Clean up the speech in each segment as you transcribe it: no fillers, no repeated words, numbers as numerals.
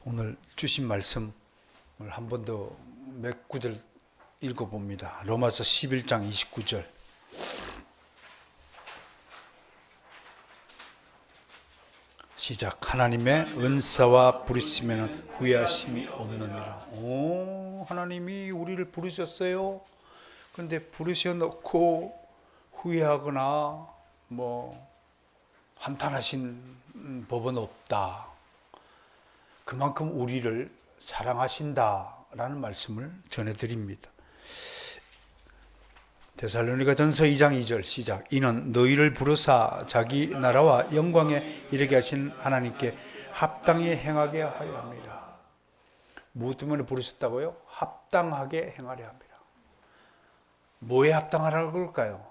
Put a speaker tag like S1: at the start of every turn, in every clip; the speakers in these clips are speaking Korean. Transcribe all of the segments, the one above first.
S1: 오늘 주신 말씀을 한 번 더 몇 구절 읽어봅니다. 로마서 11장 29절. 시작. 하나님의 은사와 부르심에는 후회하심이 없느니라. 하나님이 우리를 부르셨어요. 그런데 부르셔놓고 후회하거나 한탄하신 법은 없다. 그만큼 우리를 사랑하신다라는 말씀을 전해드립니다. 데살로니가전서 2장 2절 시작. 이는 너희를 부르사 자기 나라와 영광에 이르게 하신 하나님께 합당히 행하게 하려 합니다. 무엇 때문에 부르셨다고요? 합당하게 행하려 합니다. 뭐에 합당하라고 그럴까요?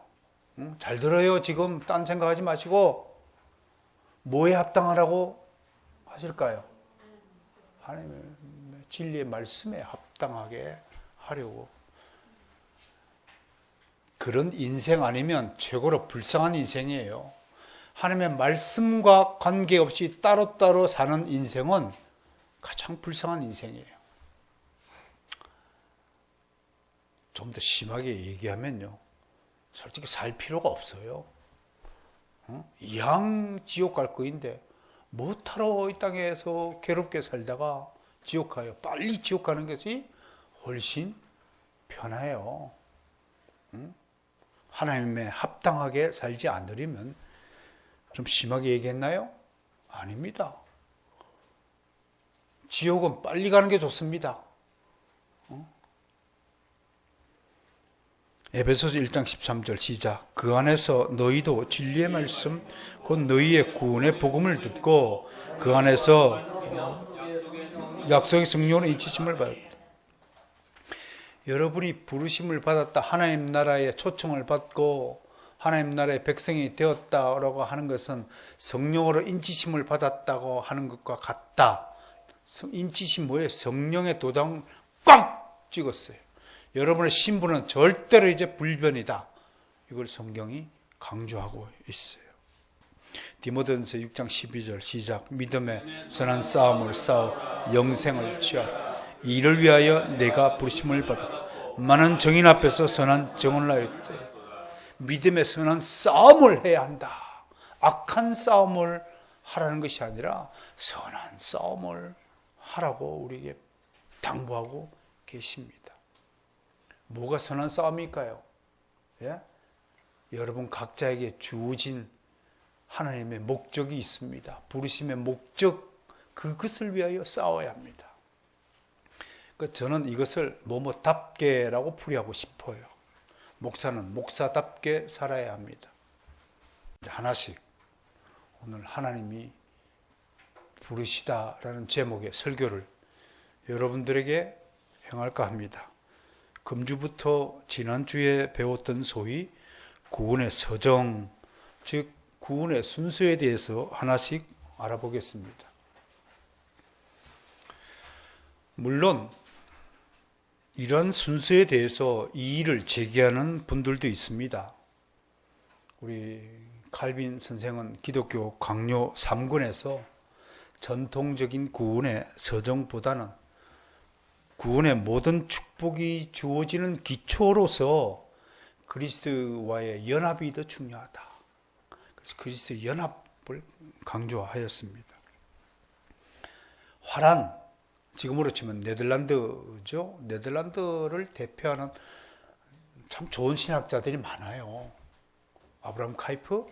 S1: 잘 들어요. 지금 딴 생각하지 마시고 뭐에 합당하라고 하실까요? 하나님의 진리의 말씀에 합당하게 하려고. 그런 인생 아니면 최고로 불쌍한 인생이에요. 하나님의 말씀과 관계없이 따로따로 사는 인생은 가장 불쌍한 인생이에요. 좀 더 심하게 얘기하면요, 솔직히 살 필요가 없어요. 이왕 지옥 갈 거인데 뭐하러 이 땅에서 괴롭게 살다가 지옥 가요. 빨리 지옥 가는 것이 훨씬 편해요. 하나님에 합당하게 살지 않으려면, 좀 심하게 얘기했나요? 아닙니다. 지옥은 빨리 가는 게 좋습니다. 에베소서 1장 13절 시작. 그 안에서 너희도 진리의 말씀 곧 너희의 구원의 복음을 듣고 그 안에서 약속의 성령으로 인치심을 받았다. 여러분이 부르심을 받았다, 하나님 나라의 초청을 받고 하나님 나라의 백성이 되었다라고 하는 것은 성령으로 인치심을 받았다고 하는 것과 같다. 인치심 뭐예요? 성령의 도장을 꽉 찍었어요. 여러분의 신분은 절대로 이제 불변이다. 이걸 성경이 강조하고 있어요. 디모데전서 6장 12절 시작. 믿음의 선한 싸움을 싸워 영생을 취하라. 이를 위하여 내가 부르심을 받아 많은 정인 앞에서 선한 증언을 하였대. 믿음의 선한 싸움을 해야 한다. 악한 싸움을 하라는 것이 아니라 선한 싸움을 하라고 우리에게 당부하고 계십니다. 뭐가 선한 싸움일까요? 예? 여러분 각자에게 주어진 하나님의 목적이 있습니다. 부르심의 목적, 그것을 위하여 싸워야 합니다. 저는 이것을 뭐뭐답게라고 풀이하고 싶어요. 목사는 목사답게 살아야 합니다. 하나씩 오늘 하나님이 부르시다라는 제목의 설교를 여러분들에게 행할까 합니다. 금주부터 지난주에 배웠던 소위 구원의 서정, 즉 구원의 순서에 대해서 하나씩 알아보겠습니다. 물론 이런 순서에 대해서 이의를 제기하는 분들도 있습니다. 우리 칼빈 선생은 기독교 강요 3권에서 전통적인 구원의 서정보다는 구원의 모든 축복이 주어지는 기초로서 그리스도와의 연합이 더 중요하다. 그래서 그리스도의 연합을 강조하였습니다. 화란, 지금으로 치면 네덜란드죠. 네덜란드를 대표하는 참 좋은 신학자들이 많아요. 아브라함 카이프,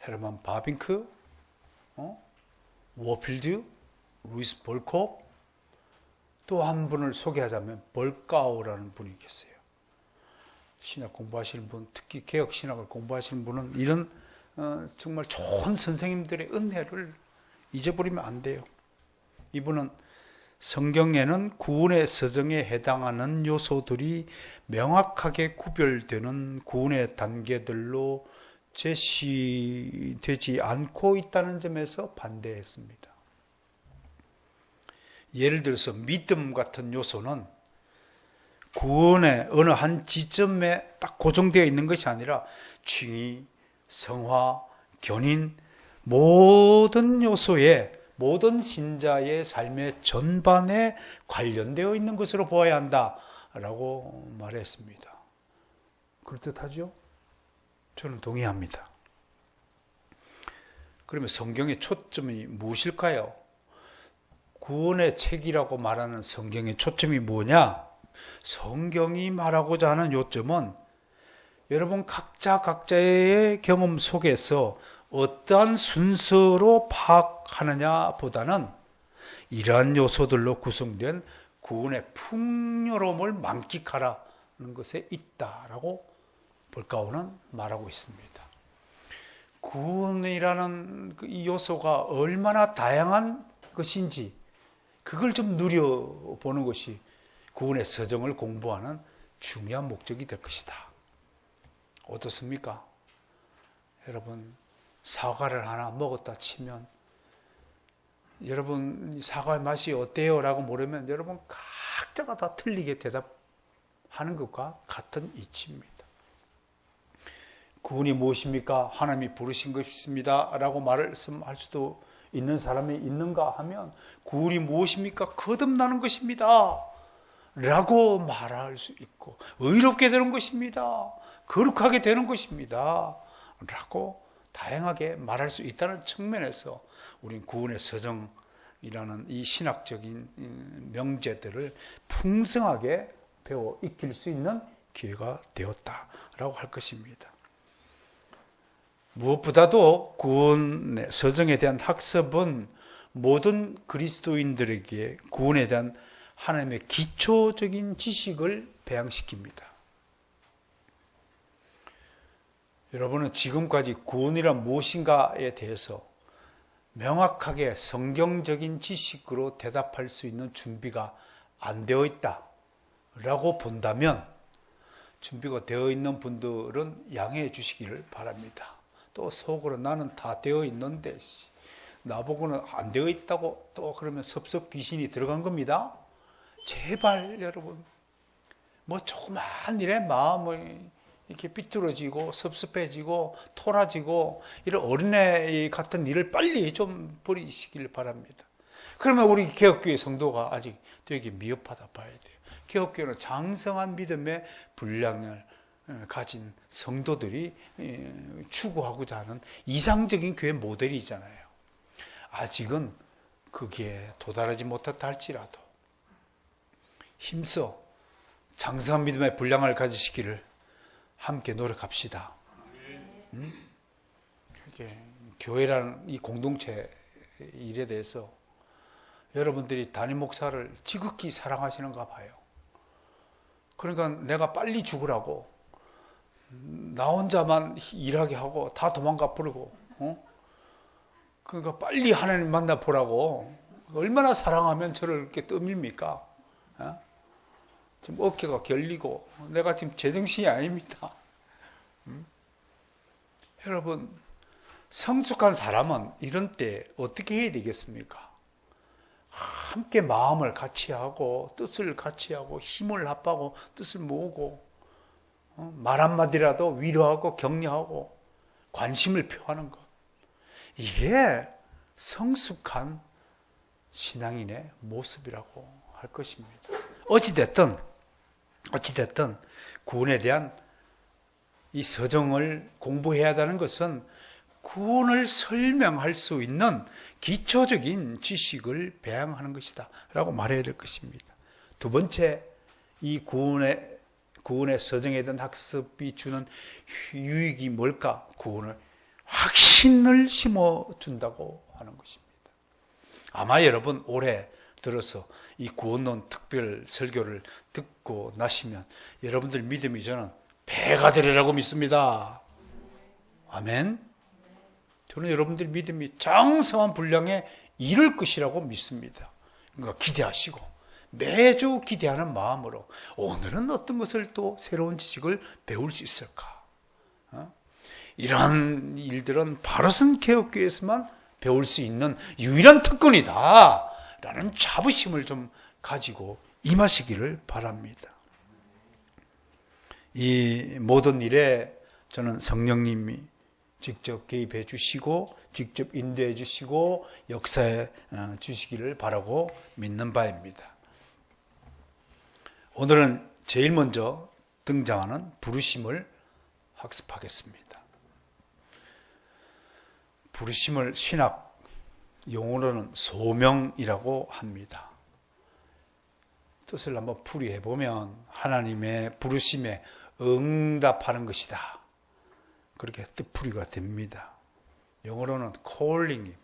S1: 헤르만 바빙크, 워필드, 루이스 볼콥, 또 한 분을 소개하자면 벌가우라는 분이 계세요. 신학 공부하시는 분, 특히 개혁 신학을 공부하시는 분은 이런 정말 좋은 선생님들의 은혜를 잊어버리면 안 돼요. 이분은 성경에는 구원의 서정에 해당하는 요소들이 명확하게 구별되는 구원의 단계들로 제시되지 않고 있다는 점에서 반대했습니다. 예를 들어서 믿음 같은 요소는 구원의 어느 한 지점에 딱 고정되어 있는 것이 아니라 칭의, 성화, 견인 모든 요소에 모든 신자의 삶의 전반에 관련되어 있는 것으로 보아야 한다라고 말했습니다. 그렇듯하죠? 저는 동의합니다. 그러면 성경의 초점이 무엇일까요? 구원의 책이라고 말하는 성경의 초점이 뭐냐? 성경이 말하고자 하는 요점은 여러분 각자의 경험 속에서 어떠한 순서로 파악하느냐 보다는 이러한 요소들로 구성된 구원의 풍요로움을 만끽하라는 것에 있다라고 벌가오는 말하고 있습니다. 구원이라는 이 요소가 얼마나 다양한 것인지 그걸 좀 누려보는 것이 구원의 서정을 공부하는 중요한 목적이 될 것이다. 어떻습니까? 여러분 사과를 하나 먹었다 치면 여러분 사과의 맛이 어때요? 라고 물으면 여러분 각자가 다 틀리게 대답하는 것과 같은 이치입니다. 구원이 무엇입니까? 하나님이 부르신 것입니다 라고 말씀할 수도 있는 사람이 있는가 하면 구원이 무엇입니까? 거듭나는 것입니다 라고 말할 수 있고 의롭게 되는 것입니다, 거룩하게 되는 것입니다 라고 다양하게 말할 수 있다는 측면에서 우린 구원의 서정이라는 이 신학적인 명제들을 풍성하게 배워 익힐 수 있는 기회가 되었다라고 할 것입니다. 무엇보다도 구원의 서정에 대한 학습은 모든 그리스도인들에게 구원에 대한 하나님의 기초적인 지식을 배양시킵니다. 여러분은 지금까지 구원이란 무엇인가에 대해서 명확하게 성경적인 지식으로 대답할 수 있는 준비가 안 되어 있다라고 본다면 준비가 되어 있는 분들은 양해해 주시기를 바랍니다. 또 속으로 나는 다 되어 있는데 나보고는 안 되어 있다고 또 그러면 섭섭 귀신이 들어간 겁니다. 제발 여러분 뭐 조그만 일에 마음을 이렇게 삐뚤어지고 섭섭해지고 토라지고 이런 어린애 같은 일을 빨리 좀 버리시길 바랍니다. 그러면 우리 개혁교회 성도가 아직 되게 미흡하다 봐야 돼요. 개혁교회는 장성한 믿음의 분량을 가진 성도들이 추구하고자 하는 이상적인 교회 모델이잖아요. 아직은 거기에 도달하지 못했다 할지라도 힘써 장성한 믿음의 분량을 가지시기를 함께 노력합시다. 이렇게 교회라는 이 공동체 일에 대해서 여러분들이 담임 목사를 지극히 사랑하시는가 봐요. 그러니까 내가 빨리 죽으라고 나 혼자만 일하게 하고 다 도망가 버리고 그러니까 빨리 하나님 만나보라고 얼마나 사랑하면 저를 이렇게 떠밀입니까? 지금 어깨가 결리고 내가 지금 제정신이 아닙니다. 여러분 성숙한 사람은 이런 때 어떻게 해야 되겠습니까? 함께 마음을 같이 하고 뜻을 같이 하고 힘을 합하고 뜻을 모으고 말 한마디라도 위로하고 격려하고 관심을 표하는 것, 이게 성숙한 신앙인의 모습이라고 할 것입니다. 어찌됐든 구원에 대한 이 서정을 공부해야 한다는 것은 구원을 설명할 수 있는 기초적인 지식을 배양하는 것이다 라고 말해야 될 것입니다. 두 번째, 이 구원의 서정에 대한 학습이 주는 유익이 뭘까? 구원을 확신을 심어준다고 하는 것입니다. 아마 여러분 올해 들어서 이 구원론 특별 설교를 듣고 나시면 여러분들 믿음이 저는 배가 되리라고 믿습니다. 아멘. 저는 여러분들 믿음이 장성한 분량에 이를 것이라고 믿습니다. 그러니까 기대하시고 매주 기대하는 마음으로 오늘은 어떤 것을 또 새로운 지식을 배울 수 있을까? 이러한 일들은 바로선 개혁교회에서만 배울 수 있는 유일한 특권이다 라는 자부심을 좀 가지고 임하시기를 바랍니다. 이 모든 일에 저는 성령님이 직접 개입해 주시고 직접 인도해 주시고 역사해 주시기를 바라고 믿는 바입니다. 오늘은 제일 먼저 등장하는 부르심을 학습하겠습니다. 부르심을 신학 용어로는 소명이라고 합니다. 뜻을 한번 풀이해 보면 하나님의 부르심에 응답하는 것이다. 그렇게 뜻풀이가 됩니다. 영어로는 calling.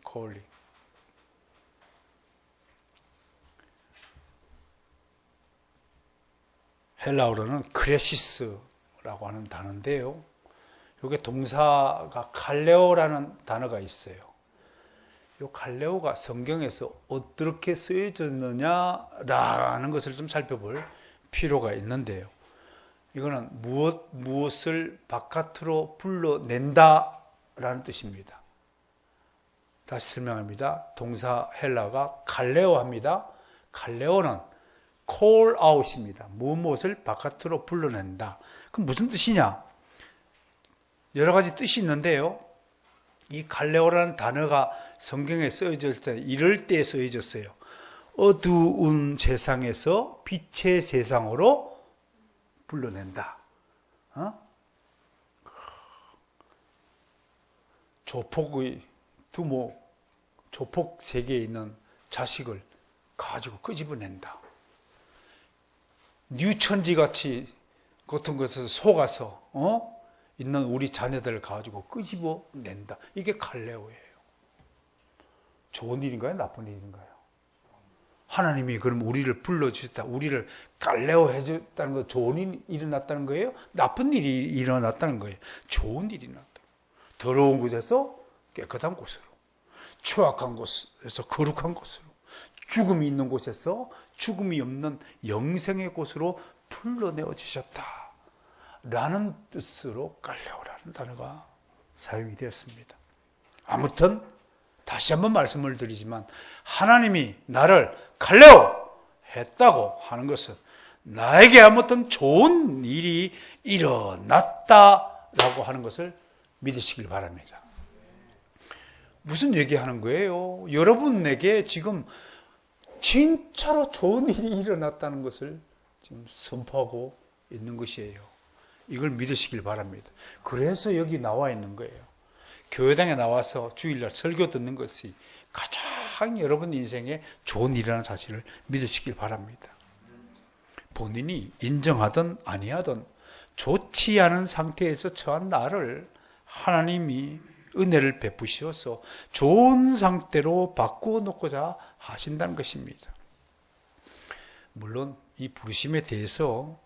S1: 헬라어로는 크레시스라고 하는 단어인데요. 이게 동사가 칼레오라는 단어가 있어요. 이 칼레오가 성경에서 어떻게 쓰여졌느냐라는 것을 좀 살펴볼 필요가 있는데요. 이거는 무엇을 바깥으로 불러낸다라는 뜻입니다. 다시 설명합니다. 동사 헬라가 칼레오합니다. 칼레오는 call out입니다. 무엇을 바깥으로 불러낸다. 그럼 무슨 뜻이냐? 여러 가지 뜻이 있는데요. 이 칼레오라는 단어가 성경에 쓰여질 때 이럴 때 쓰여졌어요. 어두운 세상에서 빛의 세상으로 불러낸다. 조폭의 두목, 조폭 세계에 있는 자식을 가지고 끄집어낸다. 뉴천지 같이 같은 것에서 속아서 있는 우리 자녀들을 가지고 끄집어낸다. 이게 칼레오예요. 좋은 일인가요? 나쁜 일인가요? 하나님이 그럼 우리를 불러주셨다. 우리를 갈레오 해줬다는 거 좋은 일이 일어났다는 거예요? 나쁜 일이 일어났다는 거예요? 좋은 일이 일어났다. 더러운 곳에서 깨끗한 곳으로, 추악한 곳에서 거룩한 곳으로, 죽음이 있는 곳에서 죽음이 없는 영생의 곳으로 불러내어 주셨다. 라는 뜻으로 갈레오라는 단어가 사용이 되었습니다. 아무튼 다시 한번 말씀을 드리지만 하나님이 나를 갈레오 했다고 하는 것은 나에게 아무튼 좋은 일이 일어났다라고 하는 것을 믿으시길 바랍니다. 무슨 얘기하는 거예요? 여러분에게 지금 진짜로 좋은 일이 일어났다는 것을 지금 선포하고 있는 것이에요. 이걸 믿으시길 바랍니다. 그래서 여기 나와 있는 거예요. 교회당에 나와서 주일날 설교 듣는 것이 가장 여러분 인생에 좋은 일이라는 사실을 믿으시길 바랍니다. 본인이 인정하든 아니하든 좋지 않은 상태에서 처한 나를 하나님이 은혜를 베푸셔서 좋은 상태로 바꾸어 놓고자 하신다는 것입니다. 물론 이 부르심에 대해서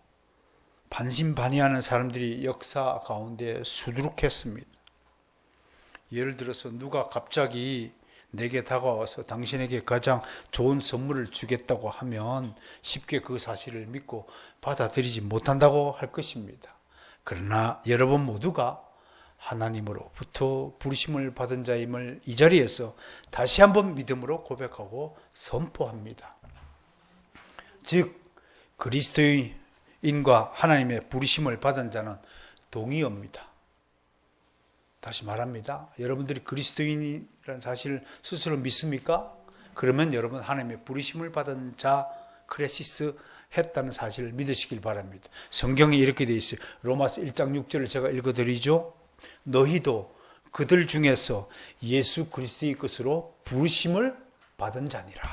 S1: 반신반의하는 사람들이 역사 가운데 수두룩했습니다. 예를 들어서 누가 갑자기 내게 다가와서 당신에게 가장 좋은 선물을 주겠다고 하면 쉽게 그 사실을 믿고 받아들이지 못한다고 할 것입니다. 그러나 여러분 모두가 하나님으로부터 부르심을 받은 자임을 이 자리에서 다시 한번 믿음으로 고백하고 선포합니다. 즉 그리스도인과 하나님의 부르심을 받은 자는 동의합니다. 다시 말합니다. 여러분들이 그리스도인이라는 사실을 스스로 믿습니까? 그러면 여러분 하나님의 부르심을 받은 자 크레시스 했다는 사실을 믿으시길 바랍니다. 성경에 이렇게 되어 있어요. 로마서 1장 6절을 제가 읽어드리죠. 너희도 그들 중에서 예수 그리스도의 것으로 부르심을 받은 자니라.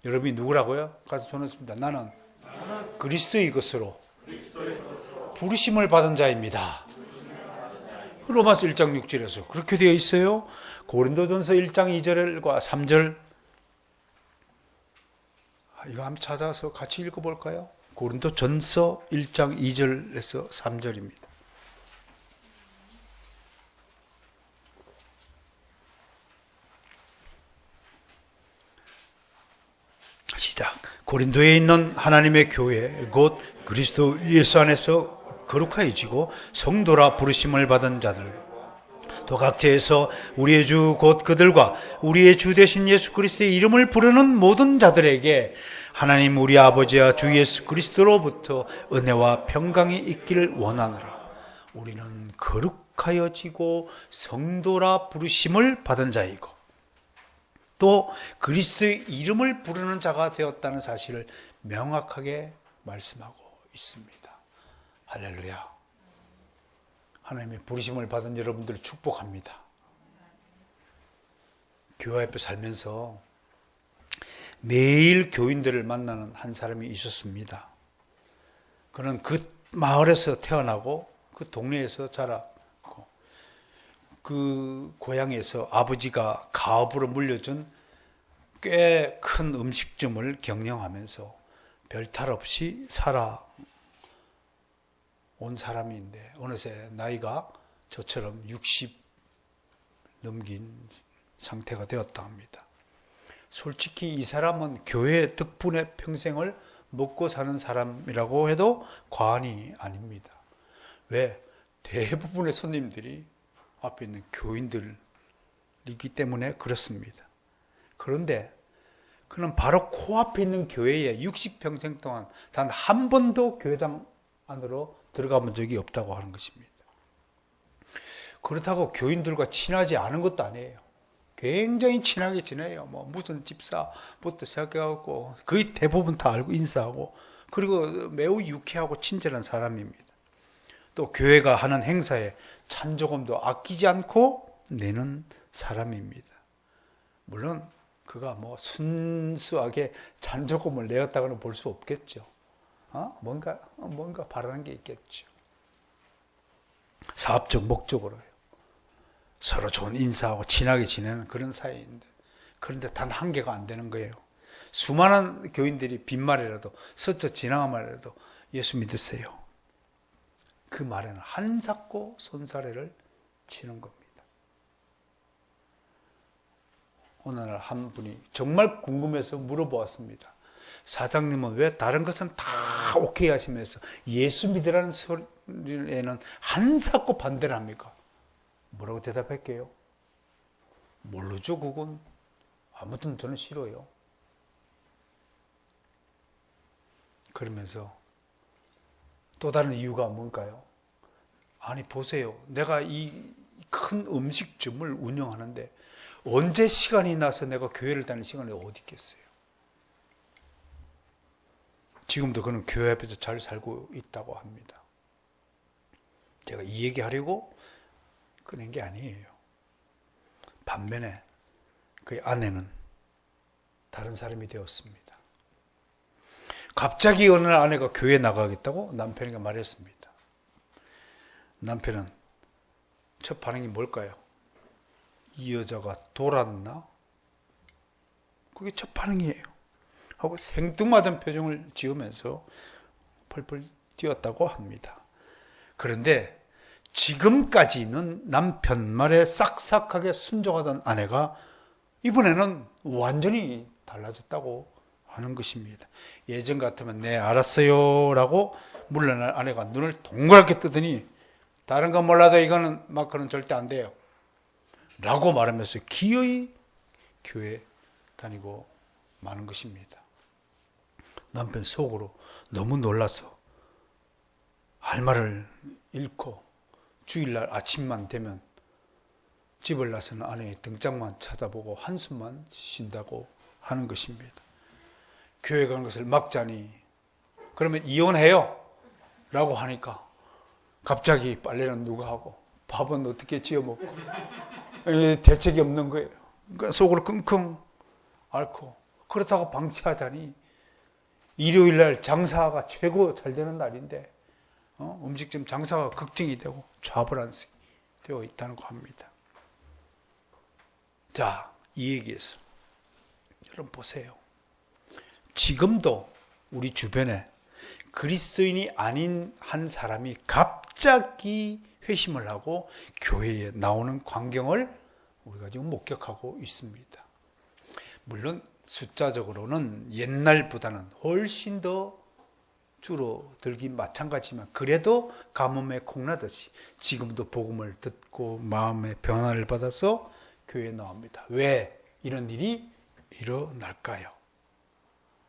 S1: 여러분이 누구라고요? 가서 전했습니다. 나는 그리스도의 것으로 부르심을 받은 자입니다. 로마서 1장 6절에서 그렇게 되어 있어요. 고린도전서 1장 2절과 3절 이거 한번 찾아서 같이 읽어볼까요? 고린도전서 1장 2절에서 3절입니다. 시작. 고린도에 있는 하나님의 교회 곧 그리스도 예수 안에서 거룩하여지고 성도라 부르심을 받은 자들 또 각지에서 우리의 주 곧 그들과 우리의 주 되신 예수 그리스도의 이름을 부르는 모든 자들에게 하나님 우리 아버지와 주 예수 그리스도로부터 은혜와 평강이 있기를 원하노라. 우리는 거룩하여지고 성도라 부르심을 받은 자이고 또 그리스도의 이름을 부르는 자가 되었다는 사실을 명확하게 말씀하고 있습니다. 할렐루야. 하나님의 부르심을 받은 여러분들을 축복합니다. 교회 앞에 살면서 매일 교인들을 만나는 한 사람이 있었습니다. 그는 그 마을에서 태어나고 그 동네에서 자랐고 그 고향에서 아버지가 가업으로 물려준 꽤 큰 음식점을 경영하면서 별탈 없이 살아온 사람인데 어느새 나이가 저처럼 60 넘긴 상태가 되었다 합니다. 솔직히 이 사람은 교회 덕분에 평생을 먹고 사는 사람이라고 해도 과언이 아닙니다. 왜? 대부분의 손님들이 앞에 있는 교인들이기 때문에 그렇습니다. 그런데 그는 바로 코앞에 있는 교회에 60평생 동안 단 한 번도 교회당 안으로 들어가 본 적이 없다고 하는 것입니다. 그렇다고 교인들과 친하지 않은 것도 아니에요. 굉장히 친하게 지내요. 뭐 무슨 집사부터 시작해갖고 거의 대부분 다 알고 인사하고 그리고 매우 유쾌하고 친절한 사람입니다. 또 교회가 하는 행사에 찬조금도 아끼지 않고 내는 사람입니다. 물론 그가 뭐 순수하게 찬조금을 내었다고는 볼 수 없겠죠. 뭔가 바라는 게 있겠죠. 사업적 목적으로요. 서로 좋은 인사하고 친하게 지내는 그런 사이인데 그런데 단 한 개가 안 되는 거예요. 수많은 교인들이 빈말이라도 스쳐 지나간 말이라도 예수 믿으세요. 그 말에는 한사코 손사래를 치는 겁니다. 어느 날 한 분이 정말 궁금해서 물어보았습니다. 사장님은 왜 다른 것은 다 오케이 하시면서 예수 믿으라는 소리에는 한사코 반대를 합니까? 뭐라고 대답할게요? 모르죠, 그건. 아무튼 저는 싫어요. 그러면서 또 다른 이유가 뭔가요? 아니, 보세요. 내가 이 큰 음식점을 운영하는데 언제 시간이 나서 내가 교회를 다니는 시간이 어디 있겠어요? 지금도 그는 교회 앞에서 잘 살고 있다고 합니다. 제가 이 얘기하려고 꺼낸 게 아니에요. 반면에 그의 아내는 다른 사람이 되었습니다. 갑자기 어느 날 아내가 교회에 나가겠다고 남편에게 말했습니다. 남편은 첫 반응이 뭘까요? 이 여자가 돌았나? 그게 첫 반응이에요. 하고 생뚱맞은 표정을 지으면서 펄펄 뛰었다고 합니다. 그런데 지금까지는 남편 말에 싹싹하게 순종하던 아내가 이번에는 완전히 달라졌다고 하는 것입니다. 예전 같으면 네 알았어요 라고 물러날 아내가 눈을 동그랗게 뜨더니 다른 건 몰라도 이거는 마크는 절대 안 돼요 라고 말하면서 기어이 교회 다니고 마는 것입니다. 남편 속으로 너무 놀라서 할 말을 잃고 주일날 아침만 되면 집을 나서는 아내의 등짝만 쳐다보고 한숨만 쉰다고 하는 것입니다. 교회 가는 것을 막자니 그러면 이혼해요 라고 하니까 갑자기 빨래는 누가 하고 밥은 어떻게 지어 먹고 대책이 없는 거예요. 그러니까 속으로 끙끙 앓고 그렇다고 방치하자니 일요일날 장사가 최고 잘 되는 날인데 음식점 장사가 걱정이 되고 좌불안석이 되어 있다고 합니다. 자, 이 얘기에서 여러분 보세요. 지금도 우리 주변에 그리스도인이 아닌 한 사람이 갑자기 회심을 하고 교회에 나오는 광경을 우리가 지금 목격하고 있습니다. 물론 숫자적으로는 옛날보다는 훨씬 더 줄어들긴 마찬가지지만 그래도 가뭄에 콩나듯이 지금도 복음을 듣고 마음의 변화를 받아서 교회에 나옵니다. 왜 이런 일이 일어날까요?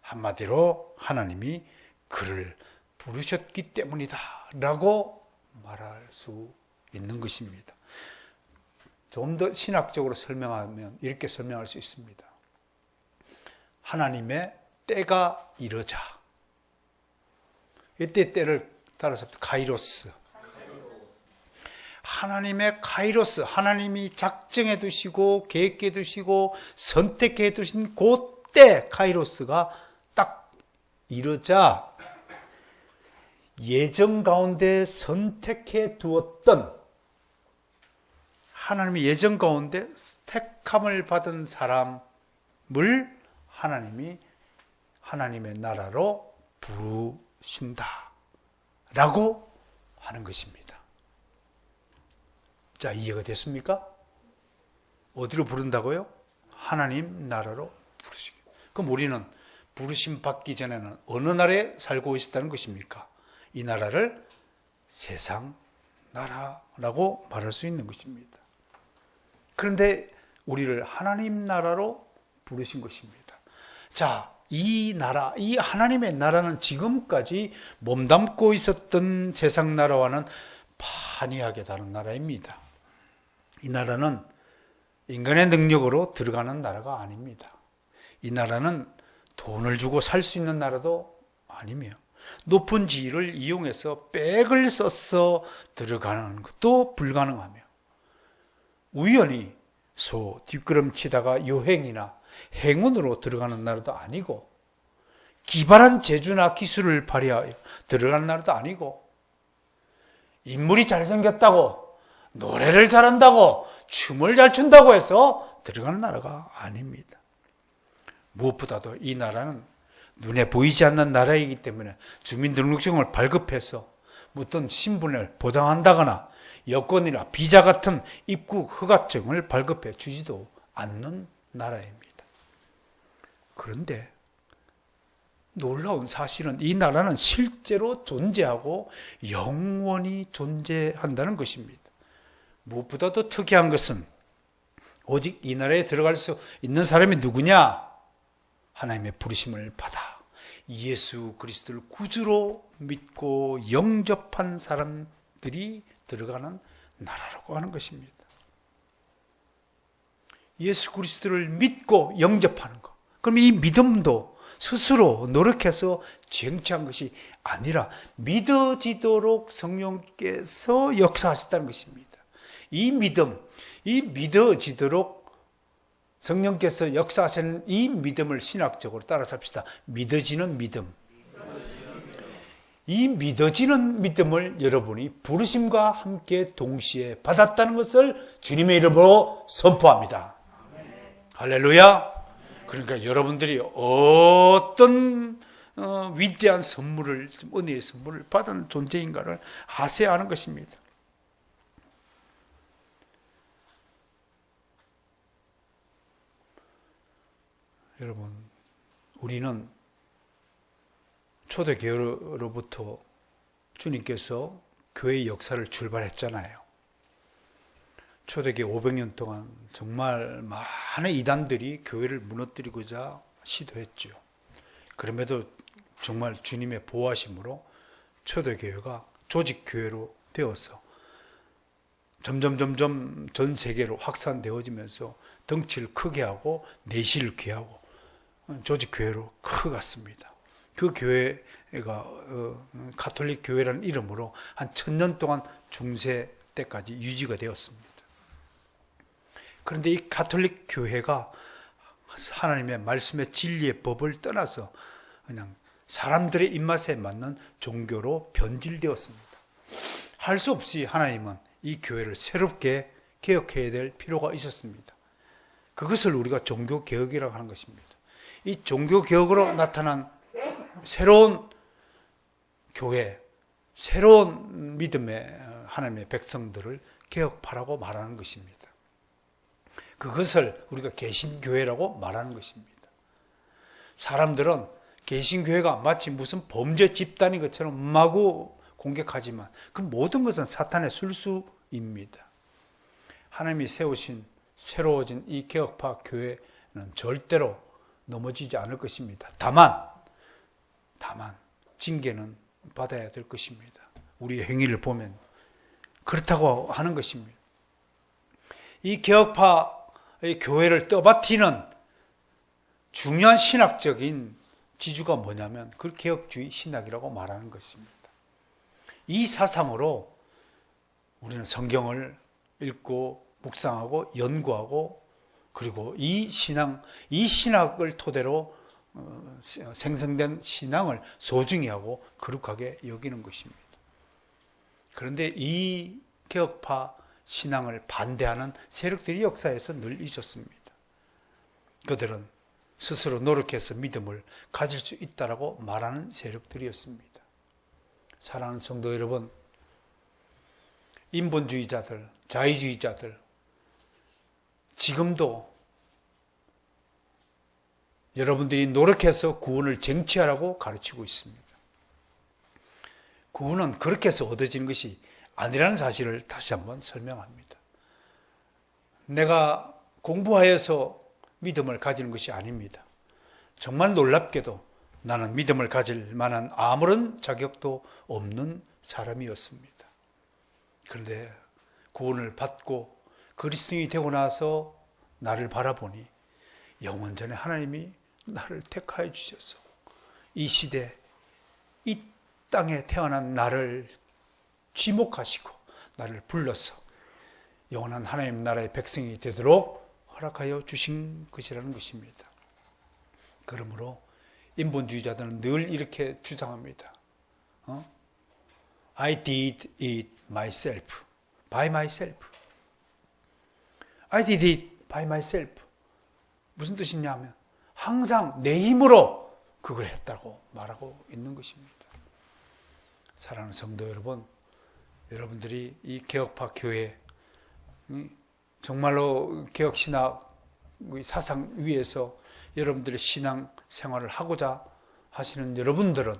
S1: 한마디로 하나님이 그를 부르셨기 때문이다 라고 말할 수 있는 것입니다. 좀 더 신학적으로 설명하면 이렇게 설명할 수 있습니다. 하나님의 때가 이르자. 이때 때를 따라서 카이로스. 하나님의 카이로스, 하나님이 작정해 두시고 계획해 두시고 선택해 두신 그때 카이로스가 딱 이르자 예정 가운데 선택해 두었던 하나님의 예정 가운데 택함을 받은 사람을 하나님이 하나님의 나라로 부르신다 라고 하는 것입니다. 자, 이해가 됐습니까? 어디로 부른다고요? 하나님 나라로 부르시기. 그럼 우리는 부르심 받기 전에는 어느 나라에 살고 있었다는 것입니까? 이 나라를 세상 나라라고 말할 수 있는 것입니다. 그런데 우리를 하나님 나라로 부르신 것입니다. 자, 이 나라, 이 하나님의 나라는 지금까지 몸담고 있었던 세상 나라와는 판이하게 다른 나라입니다. 이 나라는 인간의 능력으로 들어가는 나라가 아닙니다. 이 나라는 돈을 주고 살 수 있는 나라도 아니며 높은 지위를 이용해서 백을 써서 들어가는 것도 불가능하며 우연히 소 뒷걸음치다가 요행이나 행운으로 들어가는 나라도 아니고 기발한 재주나 기술을 발휘하여 들어가는 나라도 아니고 인물이 잘생겼다고 노래를 잘한다고 춤을 잘 춘다고 해서 들어가는 나라가 아닙니다. 무엇보다도 이 나라는 눈에 보이지 않는 나라이기 때문에 주민등록증을 발급해서 어떤 신분을 보장한다거나 여권이나 비자 같은 입국 허가증을 발급해 주지도 않는 나라입니다. 그런데 놀라운 사실은 이 나라는 실제로 존재하고 영원히 존재한다는 것입니다. 무엇보다도 특이한 것은 오직 이 나라에 들어갈 수 있는 사람이 누구냐? 하나님의 부르심을 받아 예수 그리스도를 구주로 믿고 영접한 사람들이 들어가는 나라라고 하는 것입니다. 예수 그리스도를 믿고 영접하는 것. 그럼 이 믿음도 스스로 노력해서 쟁취한 것이 아니라 믿어지도록 성령께서 역사하셨다는 것입니다. 이 믿음, 이 믿어지도록 성령께서 역사하시는 이 믿음을 신학적으로 따라서 합시다. 믿어지는 믿음. 이 믿어지는 믿음을 여러분이 부르심과 함께 동시에 받았다는 것을 주님의 이름으로 선포합니다. 할렐루야. 그러니까 여러분들이 어떤 위대한 선물을, 은혜의 선물을 받은 존재인가를 아셔야 하는 것입니다. 여러분, 우리는 초대교회로부터 주님께서 교회의 역사를 출발했잖아요. 초대교회 500년 동안 정말 많은 이단들이 교회를 무너뜨리고자 시도했죠. 그럼에도 정말 주님의 보호하심으로 초대교회가 조직교회로 되어서 점점 전 세계로 확산되어지면서 덩치를 크게 하고 내실을 귀하고 조직교회로 커갔습니다. 그 교회가 가톨릭 교회라는 이름으로 한 1000년 동안 중세 때까지 유지가 되었습니다. 그런데 이 가톨릭 교회가 하나님의 말씀의 진리의 법을 떠나서 그냥 사람들의 입맛에 맞는 종교로 변질되었습니다. 할 수 없이 하나님은 이 교회를 새롭게 개혁해야 될 필요가 있었습니다. 그것을 우리가 종교개혁이라고 하는 것입니다. 이 종교개혁으로 나타난 새로운 교회, 새로운 믿음의 하나님의 백성들을 개혁파라고 말하는 것입니다. 그것을 우리가 개신교회라고 말하는 것입니다. 사람들은 개신교회가 마치 무슨 범죄 집단인 것처럼 마구 공격하지만 그 모든 것은 사탄의 술수입니다. 하나님이 세우신 새로워진 이 개혁파 교회는 절대로 넘어지지 않을 것입니다. 다만 징계는 받아야 될 것입니다. 우리의 행위를 보면 그렇다고 하는 것입니다. 이 개혁파의 교회를 떠받치는 중요한 신학적인 지주가 뭐냐면 그 개혁주의 신학이라고 말하는 것입니다. 이 사상으로 우리는 성경을 읽고 묵상하고 연구하고 그리고 이 신학을 토대로 생성된 신앙을 소중히 하고 거룩하게 여기는 것입니다. 그런데 이 개혁파 신앙을 반대하는 세력들이 역사에서 늘 있었습니다. 그들은 스스로 노력해서 믿음을 가질 수 있다라고 말하는 세력들이었습니다. 사랑하는 성도 여러분, 인본주의자들, 자유주의자들, 지금도 여러분들이 노력해서 구원을 쟁취하라고 가르치고 있습니다. 구원은 그렇게 해서 얻어지는 것이 아니라는 사실을 다시 한번 설명합니다. 내가 공부하여서 믿음을 가지는 것이 아닙니다. 정말 놀랍게도 나는 믿음을 가질 만한 아무런 자격도 없는 사람이었습니다. 그런데 구원을 받고 그리스도인이 되고 나서 나를 바라보니 영원전에 하나님이 나를 택하여 주셔서 이 시대, 이 땅에 태어난 나를 지목하시고 나를 불러서 영원한 하나님 나라의 백성이 되도록 허락하여 주신 것이라는 것입니다. 그러므로 인본주의자들은 늘 이렇게 주장합니다. I did it myself, by myself. I did it by myself. 무슨 뜻이냐면 항상 내 힘으로 그걸 했다고 말하고 있는 것입니다. 사랑하는 성도 여러분, 여러분들이 이 개혁파 교회, 정말로 개혁신학 사상 위에서 여러분들의 신앙 생활을 하고자 하시는 여러분들은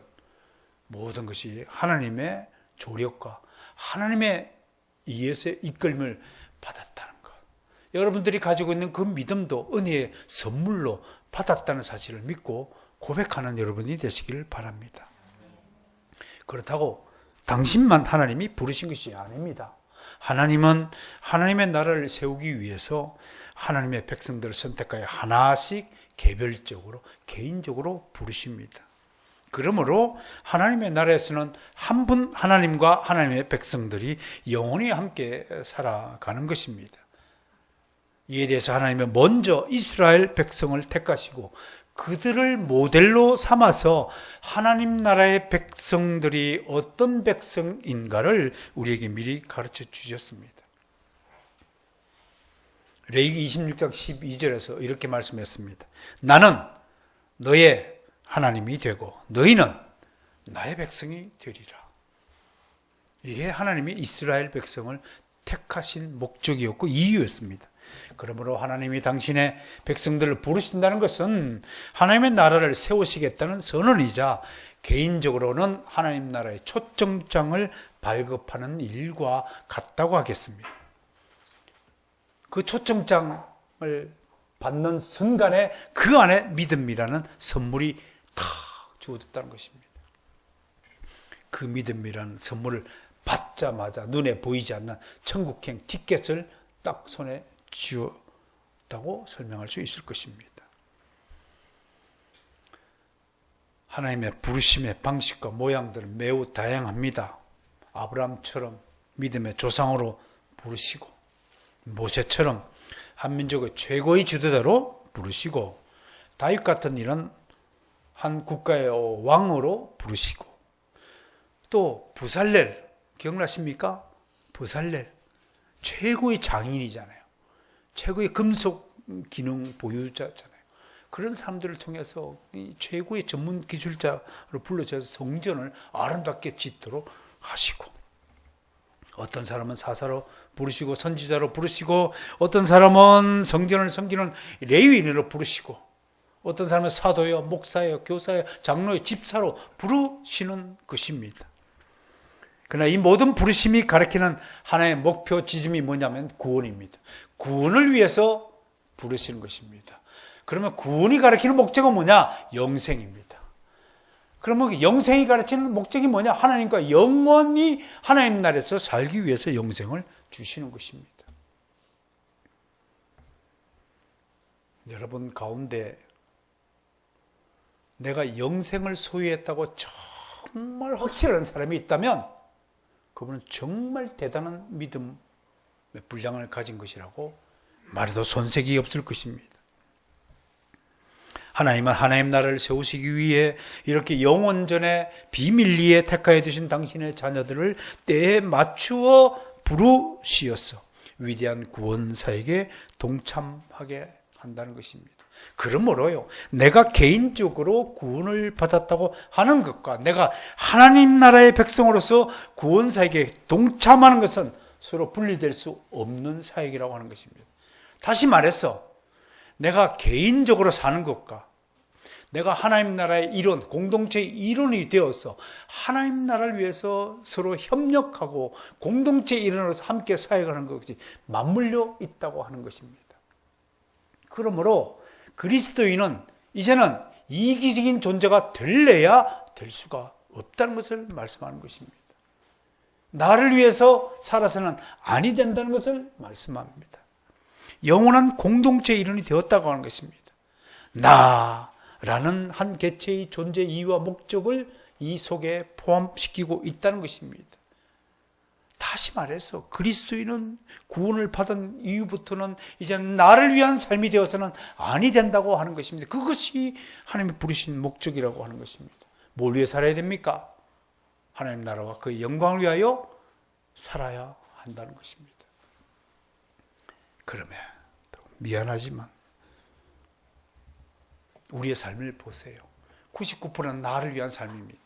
S1: 모든 것이 하나님의 조력과 하나님의 의에서 이끌림을 받았다는 것, 여러분들이 가지고 있는 그 믿음도 은혜의 선물로 받았다는 사실을 믿고 고백하는 여러분이 되시길 바랍니다. 그렇다고 당신만 하나님이 부르신 것이 아닙니다. 하나님은 하나님의 나라를 세우기 위해서 하나님의 백성들을 선택하여 하나씩 개별적으로 개인적으로 부르십니다. 그러므로 하나님의 나라에서는 한 분 하나님과 하나님의 백성들이 영원히 함께 살아가는 것입니다. 이에 대해서 하나님은 먼저 이스라엘 백성을 택하시고 그들을 모델로 삼아서 하나님 나라의 백성들이 어떤 백성인가를 우리에게 미리 가르쳐 주셨습니다. 레위기 26장 12절에서 이렇게 말씀했습니다. 나는 너의 하나님이 되고 너희는 나의 백성이 되리라. 이게 하나님이 이스라엘 백성을 택하신 목적이었고 이유였습니다. 그러므로 하나님이 당신의 백성들을 부르신다는 것은 하나님의 나라를 세우시겠다는 선언이자 개인적으로는 하나님 나라의 초청장을 발급하는 일과 같다고 하겠습니다. 그 초청장을 받는 순간에 그 안에 믿음이라는 선물이 탁 주어졌다는 것입니다. 그 믿음이라는 선물을 받자마자 눈에 보이지 않는 천국행 티켓을 딱 손에 쥐었다고 설명할 수 있을 것입니다. 하나님의 부르심의 방식과 모양들은 매우 다양합니다. 아브라함처럼 믿음의 조상으로 부르시고, 모세처럼 한민족의 최고의 지도자로 부르시고, 다윗 같은 이런 한 국가의 왕으로 부르시고, 또 부살렐 기억나십니까? 부살렐 최고의 장인이잖아요. 최고의 금속 기능 보유자잖아요. 그런 사람들을 통해서 이 최고의 전문 기술자로 불러져서 성전을 아름답게 짓도록 하시고, 어떤 사람은 사사로 부르시고 선지자로 부르시고, 어떤 사람은 성전을 섬기는 레위인으로 부르시고, 어떤 사람은 사도요, 목사요, 교사요, 장로요, 집사로 부르시는 것입니다. 그러나 이 모든 부르심이 가리키는 하나의 목표 지점이 뭐냐면 구원입니다. 구원을 위해서 부르시는 것입니다. 그러면 구원이 가리키는 목적은 뭐냐? 영생입니다. 그러면 영생이 가르치는 목적이 뭐냐? 하나님과 영원히 하나님 나라에서 살기 위해서 영생을 주시는 것입니다. 여러분 가운데 내가 영생을 소유했다고 정말 확실한 사람이 있다면 그분은 정말 대단한 믿음의 분량을 가진 것이라고 말해도 손색이 없을 것입니다. 하나님은 하나님 나라를 세우시기 위해 이렇게 영원전에 비밀리에 택하여 두신 당신의 자녀들을 때에 맞추어 부르시어서 위대한 구원사에게 동참하게 한다는 것입니다. 그러므로요, 내가 개인적으로 구원을 받았다고 하는 것과 내가 하나님 나라의 백성으로서 구원사에게 동참하는 것은 서로 분리될 수 없는 사역이라고 하는 것입니다. 다시 말해서 내가 개인적으로 사는 것과 내가 하나님 나라의 일원, 공동체의 일원이 되어서 하나님 나라를 위해서 서로 협력하고 공동체의 일원으로서 함께 사역하는 것이 맞물려 있다고 하는 것입니다. 그러므로 그리스도인은 이제는 이기적인 존재가 될래야 될 수가 없다는 것을 말씀하는 것입니다. 나를 위해서 살아서는 아니 된다는 것을 말씀합니다. 영원한 공동체의 일원이 되었다고 하는 것입니다. 나라는 한 개체의 존재 이유와 목적을 이 속에 포함시키고 있다는 것입니다. 다시 말해서 그리스도인은 구원을 받은 이후부터는 이제 나를 위한 삶이 되어서는 아니 된다고 하는 것입니다. 그것이 하나님이 부르신 목적이라고 하는 것입니다. 뭘 위해 살아야 됩니까? 하나님 나라와 그 영광을 위하여 살아야 한다는 것입니다. 그러면 미안하지만 우리의 삶을 보세요. 99%는 나를 위한 삶입니다.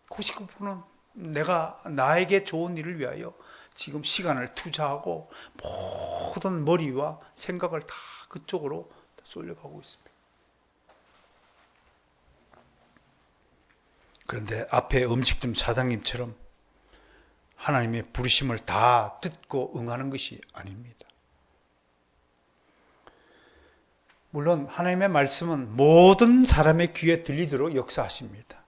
S1: 99%는 내가 나에게 좋은 일을 위하여 지금 시간을 투자하고 모든 머리와 생각을 다 그쪽으로 쏠려가고 있습니다. 그런데 앞에 음식점 사장님처럼 하나님의 부르심을 다 듣고 응하는 것이 아닙니다. 물론 하나님의 말씀은 모든 사람의 귀에 들리도록 역사하십니다.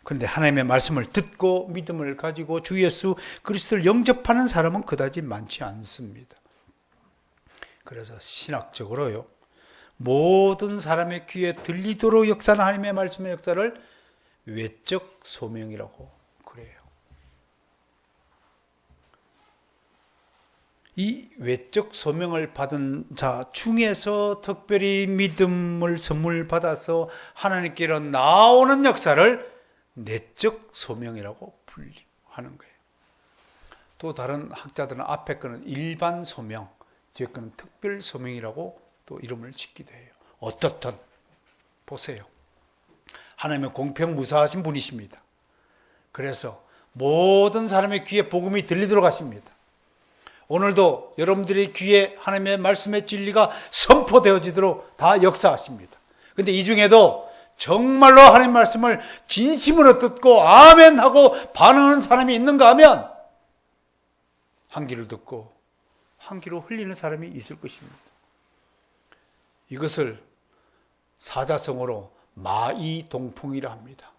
S1: 그런데 하나님의 말씀을 듣고 믿음을 가지고 주 예수 그리스도를 영접하는 사람은 그다지 많지 않습니다. 그래서 신학적으로요, 모든 사람의 귀에 들리도록 역사하는 하나님의 말씀의 역사를 외적 소명이라고 그래요. 이 외적 소명을 받은 자 중에서 특별히 믿음을 선물 받아서 하나님께로 나오는 역사를 내적 소명이라고 분류하는 거예요. 또 다른 학자들은 앞에 거는 일반 소명, 뒤에 거는 특별 소명이라고 또 이름을 짓기도 해요. 어떻든 보세요. 하나님의 공평무사하신 분이십니다. 그래서 모든 사람의 귀에 복음이 들리도록 하십니다. 오늘도 여러분들의 귀에 하나님의 말씀의 진리가 선포되어지도록 다 역사하십니다. 그런데 이 중에도 정말로 하나님의 말씀을 진심으로 듣고 아멘 하고 반응하는 사람이 있는가 하면 한 귀를 듣고 한 귀로 흘리는 사람이 있을 것입니다. 이것을 사자성어로 마이동풍이라 합니다.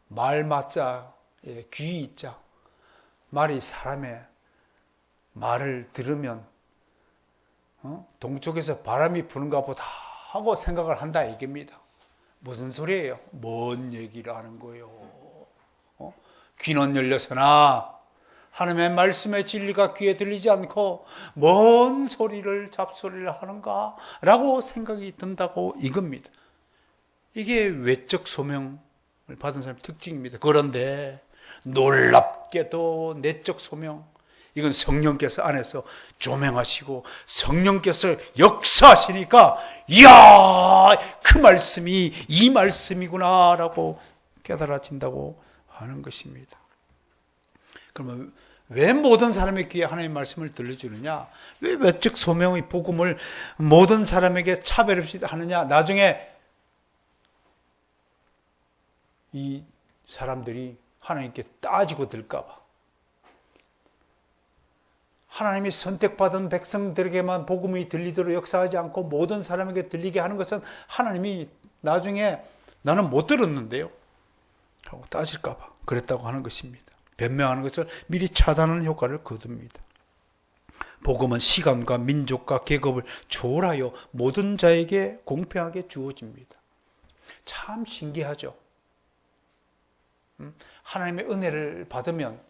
S1: 말 맞자에 귀 있자. 말이 사람의 말을 들으면 동쪽에서 바람이 부는가 보다 하고 생각을 한다 이겁니다. 무슨 소리예요? 뭔 얘기를 하는 거예요? 귀는 열려서나 하나님의 말씀의 진리가 귀에 들리지 않고 뭔 소리를 잡소리를 하는가? 라고 생각이 든다고 이겁니다. 이게 외적 소명을 받은 사람의 특징입니다. 그런데 놀랍게도 내적 소명, 이건 성령께서 안에서 조명하시고 성령께서 역사하시니까 이야, 그 말씀이 이 말씀이구나 라고 깨달아진다고 하는 것입니다. 그러면 왜 모든 사람의 귀에 하나님의 말씀을 들려주느냐? 왜 외적 소명의 복음을 모든 사람에게 차별 없이 하느냐? 나중에 이 사람들이 하나님께 따지고 들까 봐. 하나님이 선택받은 백성들에게만 복음이 들리도록 역사하지 않고 모든 사람에게 들리게 하는 것은 하나님이 나중에 나는 못 들었는데요 하고 따질까 봐 그랬다고 하는 것입니다. 변명하는 것을 미리 차단하는 효과를 거둡니다. 복음은 시간과 민족과 계급을 초월하여 모든 자에게 공평하게 주어집니다. 참 신기하죠. 하나님의 은혜를 받으면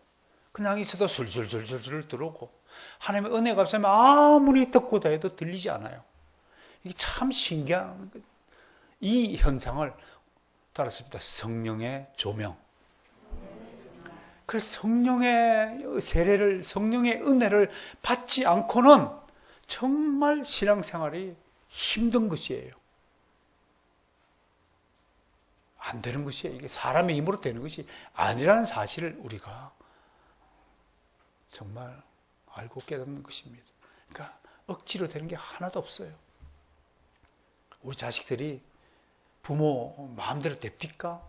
S1: 그냥 있어도 술술술술 들어오고, 하나님의 은혜가 없으면 아무리 듣고자 해도 들리지 않아요. 이게 참 신기한, 이 현상을 따랐습니다. 성령의 조명. 그래서 성령의 세례를, 성령의 은혜를 받지 않고는 정말 신앙생활이 힘든 것이에요. 안 되는 것이에요. 이게 사람의 힘으로 되는 것이 아니라는 사실을 우리가 정말 알고 깨닫는 것입니다. 그러니까 억지로 되는 게 하나도 없어요. 우리 자식들이 부모 마음대로 됩니까?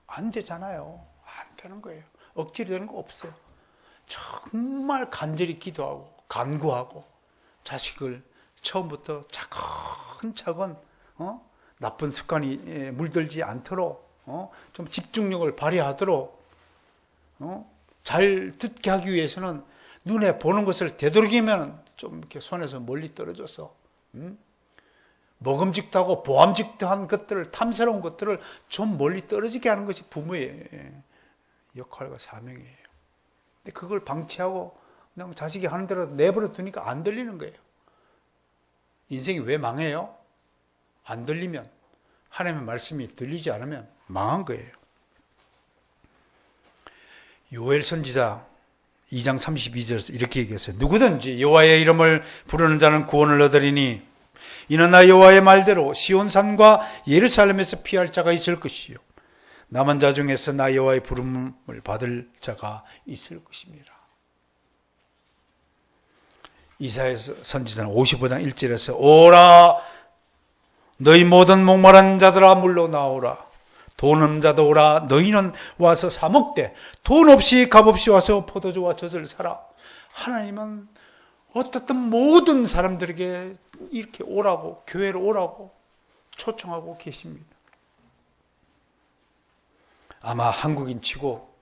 S1: 안 되잖아요. 안 되는 거예요. 억지로 되는 거 없어요. 정말 간절히 기도하고 간구하고 자식을 처음부터 차근차근 나쁜 습관이 물들지 않도록 좀 집중력을 발휘하도록 잘 듣게 하기 위해서는 눈에 보는 것을 되도록이면 좀 이렇게 손에서 멀리 떨어져서 먹음직도하고 보암직도한 것들을, 탐스러운 것들을 좀 멀리 떨어지게 하는 것이 부모의 역할과 사명이에요. 근데 그걸 방치하고 그냥 자식이 하는 대로 내버려 두니까 안 들리는 거예요. 인생이 왜 망해요? 안 들리면, 하나님의 말씀이 들리지 않으면 망한 거예요. 요엘 선지자 2장 32절에서 이렇게 얘기했어요. 누구든지 여호와의 이름을 부르는 자는 구원을 얻으리니 이는 나 여호와의 말대로 시온산과 예루살렘에서 피할 자가 있을 것이요 남은 자 중에서 나 여호와의 부름을 받을 자가 있을 것입니다. 이사야서 선지자는 55장 1절에서 오라 너희 모든 목마른 자들아 물러 나오라 돈 없는 자도 오라 너희는 와서 사 먹되 돈 없이 값 없이 와서 포도주와 젖을 사라. 하나님은 어떻든 모든 사람들에게 이렇게 오라고, 교회로 오라고 초청하고 계십니다. 아마 한국인 치고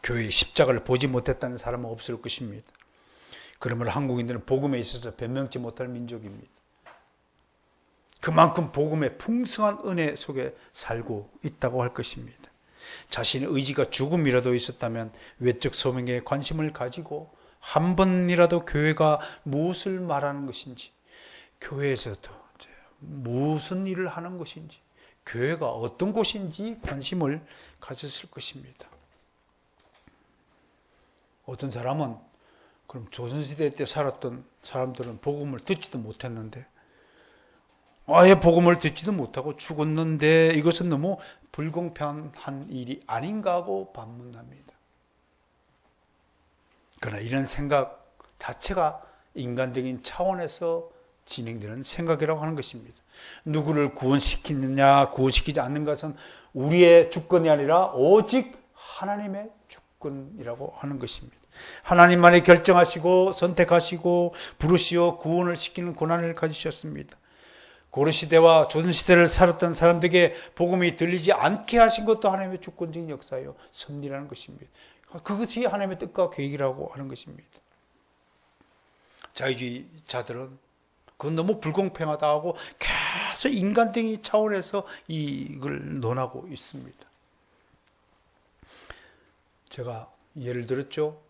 S1: 교회의 십자가를 보지 못했다는 사람은 없을 것입니다. 그러므로 한국인들은 복음에 있어서 변명치 못할 민족입니다. 그만큼 복음의 풍성한 은혜 속에 살고 있다고 할 것입니다. 자신의 의지가 조금이라도 있었다면 외적 소명에 관심을 가지고 한 번이라도 교회가 무엇을 말하는 것인지, 교회에서도 무슨 일을 하는 것인지, 교회가 어떤 곳인지 관심을 가졌을 것입니다. 어떤 사람은 그럼 조선시대 때 살았던 사람들은 복음을 듣지도 못했는데 아예 복음을 듣지도 못하고 죽었는데 이것은 너무 불공평한 일이 아닌가 하고 반문합니다. 그러나 이런 생각 자체가 인간적인 차원에서 진행되는 생각이라고 하는 것입니다. 누구를 구원시키느냐 구원시키지 않는 것은 우리의 주권이 아니라 오직 하나님의 주권이라고 하는 것입니다. 하나님만이 결정하시고 선택하시고 부르시어 구원을 시키는 권한을 가지셨습니다. 고려시대와 조선시대를 살았던 사람들에게 복음이 들리지 않게 하신 것도 하나님의 주권적인 역사요 섭리라는 것입니다. 그것이 하나님의 뜻과 계획이라고 하는 것입니다. 자유주의자들은 그건 너무 불공평하다 하고 계속 인간적인 차원에서 이걸 논하고 있습니다. 제가 예를 들었죠.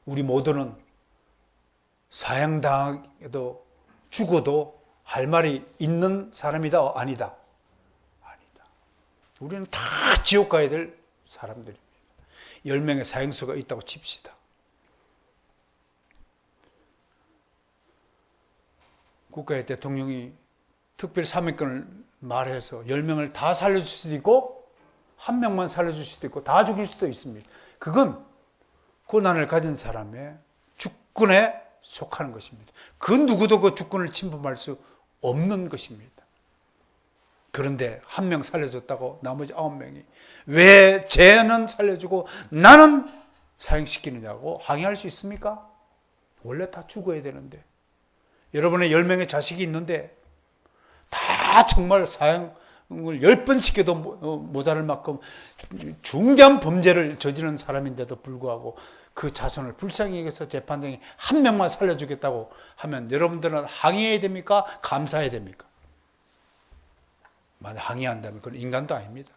S1: 우리 모두는 사형당해도 죽어도 할 말이 있는 사람이다? 아니다? 아니다. 우리는 다 지옥 가야 될 사람들입니다. 10명의 사형수가 있다고 칩시다. 국가의 대통령이 특별 사명권을 말해서 10명을 다 살려줄 수도 있고 1명만 살려줄 수도 있고 다 죽일 수도 있습니다. 그건 고난을 가진 사람의 주권에 속하는 것입니다. 그 누구도 그 주권을 침범할 수 없는 것입니다. 그런데 1명 살려줬다고 나머지 9명이 왜 쟤는 살려주고 나는 사형시키느냐고 항의할 수 있습니까? 원래 다 죽어야 되는데 여러분의 10명의 자식이 있는데 다 정말 사형 10번 시켜도 모자랄 만큼 중대한 범죄를 저지른 사람인데도 불구하고 그 자손을 불쌍히 여겨서 재판장이 한 명만 살려주겠다고 하면 여러분들은 항의해야 됩니까? 감사해야 됩니까? 만약 항의한다면 그건 인간도 아닙니다.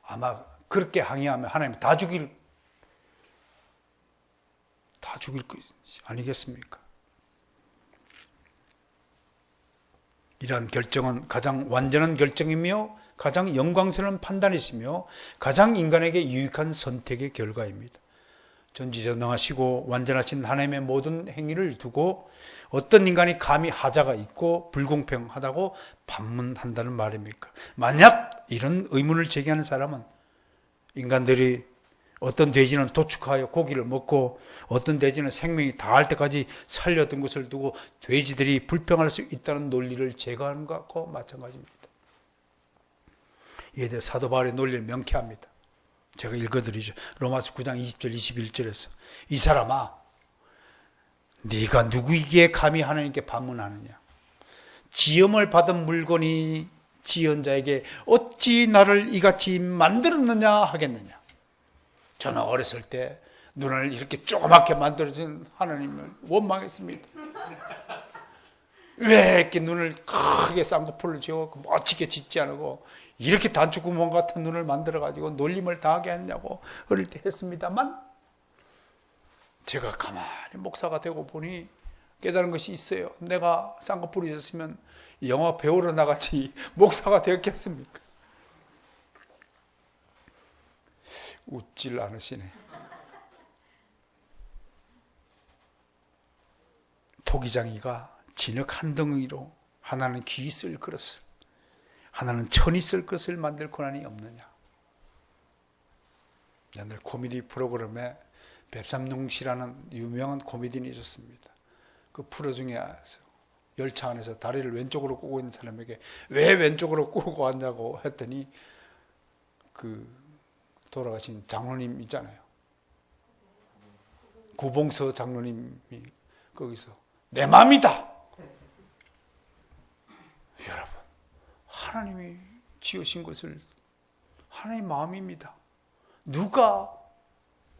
S1: 아마 그렇게 항의하면 하나님 다 죽일 것이 아니겠습니까? 이러한 결정은 가장 완전한 결정이며 가장 영광스러운 판단이시며 가장 인간에게 유익한 선택의 결과입니다. 전지전능하시고 완전하신 하나님의 모든 행위를 두고 어떤 인간이 감히 하자가 있고 불공평하다고 반문한다는 말입니까? 만약 이런 의문을 제기하는 사람은 인간들이 어떤 돼지는 도축하여 고기를 먹고 어떤 돼지는 생명이 다할 때까지 살려둔 것을 두고 돼지들이 불평할 수 있다는 논리를 제거하는 것과 마찬가지입니다. 이에 대해 사도 바울의 논리를 명쾌합니다. 제가 읽어드리죠. 로마서 9장 20절 21절에서 이 사람아 네가 누구이기에 감히 하나님께 반문하느냐. 지음을 받은 물건이 지은 자에게 어찌 나를 이같이 만들었느냐 하겠느냐. 저는 어렸을 때 눈을 이렇게 조그맣게 만들어준 하나님을 원망했습니다. 왜 이렇게 눈을 크게 쌍꺼풀을 지어갖고 멋지게 짓지 않고 이렇게 단추구멍 같은 눈을 만들어가지고 놀림을 당하게 했냐고 어릴 때 했습니다만 제가 가만히 목사가 되고 보니 깨달은 것이 있어요. 내가 쌍꺼풀이 있었으면 영화 배우로 나같이 목사가 되었겠습니까? 웃질 않으시네. 토기장이가 진흙 한 덩이로 하나는 귀 쓸 그릇을 하나는 천이 쓸 것을 만들 권한이 없느냐. 옛날 코미디 프로그램에 뱁삼룡 씨라는 유명한 코미디언이 있었습니다. 그 프로 중에 열차 안에서 다리를 왼쪽으로 꼬고 있는 사람에게 왜 왼쪽으로 꼬고 왔냐고 했더니 그 돌아가신 장로님 있잖아요. 구봉서 장로님이 거기서 내 마음이다. 여러분, 하나님이 지으신 것을 하나님의 마음입니다. 누가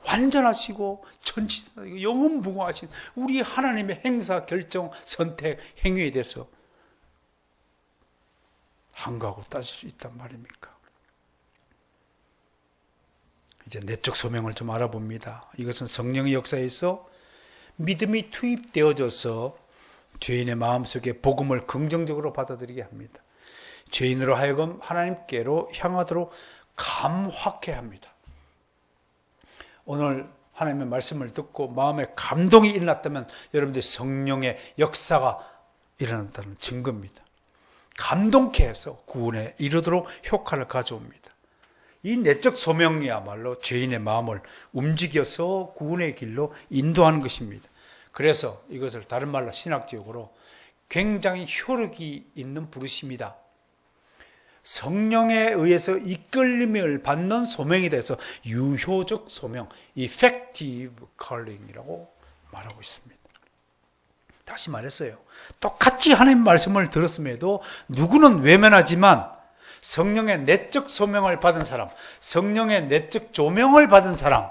S1: 완전하시고 전지전능하시고 영원무궁하신 우리 하나님의 행사, 결정, 선택, 행위에 대해서 한가하고 따질 수 있단 말입니까? 이제 내적 소명을 좀 알아봅니다. 이것은 성령의 역사에서 믿음이 투입되어져서 죄인의 마음속에 복음을 긍정적으로 받아들이게 합니다. 죄인으로 하여금 하나님께로 향하도록 감화케 합니다. 오늘 하나님의 말씀을 듣고 마음에 감동이 일어났다면 여러분들 성령의 역사가 일어난다는 증거입니다. 감동케 해서 구원에 이르도록 효과를 가져옵니다. 이 내적 소명이야말로 죄인의 마음을 움직여서 구원의 길로 인도하는 것입니다. 그래서 이것을 다른 말로 신학적으로 굉장히 효력이 있는 부르심이다. 성령에 의해서 이끌림을 받는 소명에 대해서 유효적 소명, effective calling이라고 말하고 있습니다. 다시 말했어요. 똑같이 하나님 말씀을 들었음에도 누구는 외면하지만 성령의 내적 소명을 받은 사람, 성령의 내적 조명을 받은 사람,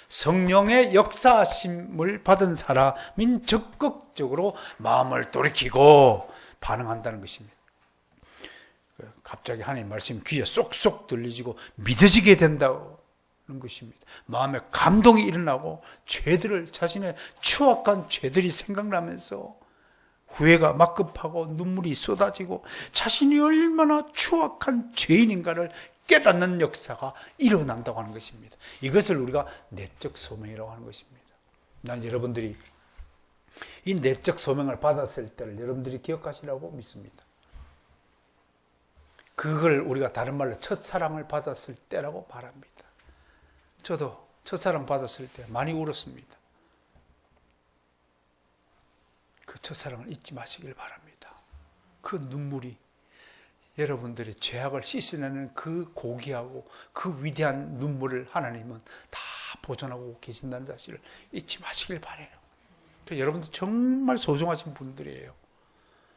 S1: 성령의 역사하심을 받은 사람인 적극적으로 마음을 돌이키고 반응한다는 것입니다. 갑자기 하나님 말씀이 귀에 쏙쏙 들리지고 믿어지게 된다는 것입니다. 마음에 감동이 일어나고 죄들을 자신의 추악한 죄들이 생각나면서 후회가 막급하고 눈물이 쏟아지고 자신이 얼마나 추악한 죄인인가를 깨닫는 역사가 일어난다고 하는 것입니다. 이것을 우리가 내적 소명이라고 하는 것입니다. 난 여러분들이 이 내적 소명을 받았을 때를 여러분들이 기억하시라고 믿습니다. 그걸 우리가 다른 말로 첫사랑을 받았을 때라고 말합니다. 저도 첫사랑 받았을 때 많이 울었습니다. 그 첫사랑을 잊지 마시길 바랍니다. 그 눈물이 여러분들의 죄악을 씻어내는 그 고귀하고 그 위대한 눈물을 하나님은 다 보존하고 계신다는 사실을 잊지 마시길 바라요. 여러분들 정말 소중하신 분들이에요.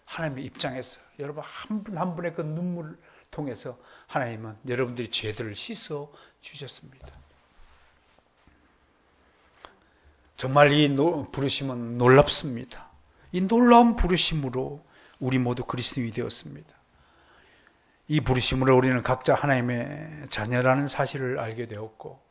S1: 하나님의 입장에서 여러분 한 분 한 분의 그 눈물을 통해서 하나님은 여러분들의 죄들을 씻어 주셨습니다. 정말 이 부르심은 놀랍습니다. 이 놀라운 부르심으로 우리 모두 그리스도인이 되었습니다. 이 부르심으로 우리는 각자 하나님의 자녀라는 사실을 알게 되었고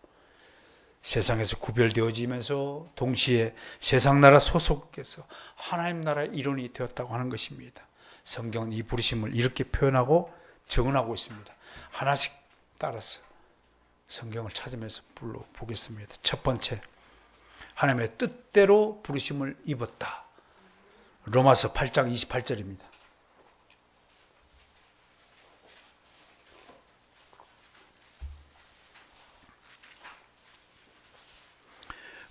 S1: 세상에서 구별되어지면서 동시에 세상 나라 소속에서 하나님 나라의 일원이 되었다고 하는 것입니다. 성경은 이 부르심을 이렇게 표현하고 정언하고 있습니다. 하나씩 따라서 성경을 찾으면서 불러보겠습니다. 첫 번째, 하나님의 뜻대로 부르심을 입었다. 로마서 8장 28절입니다.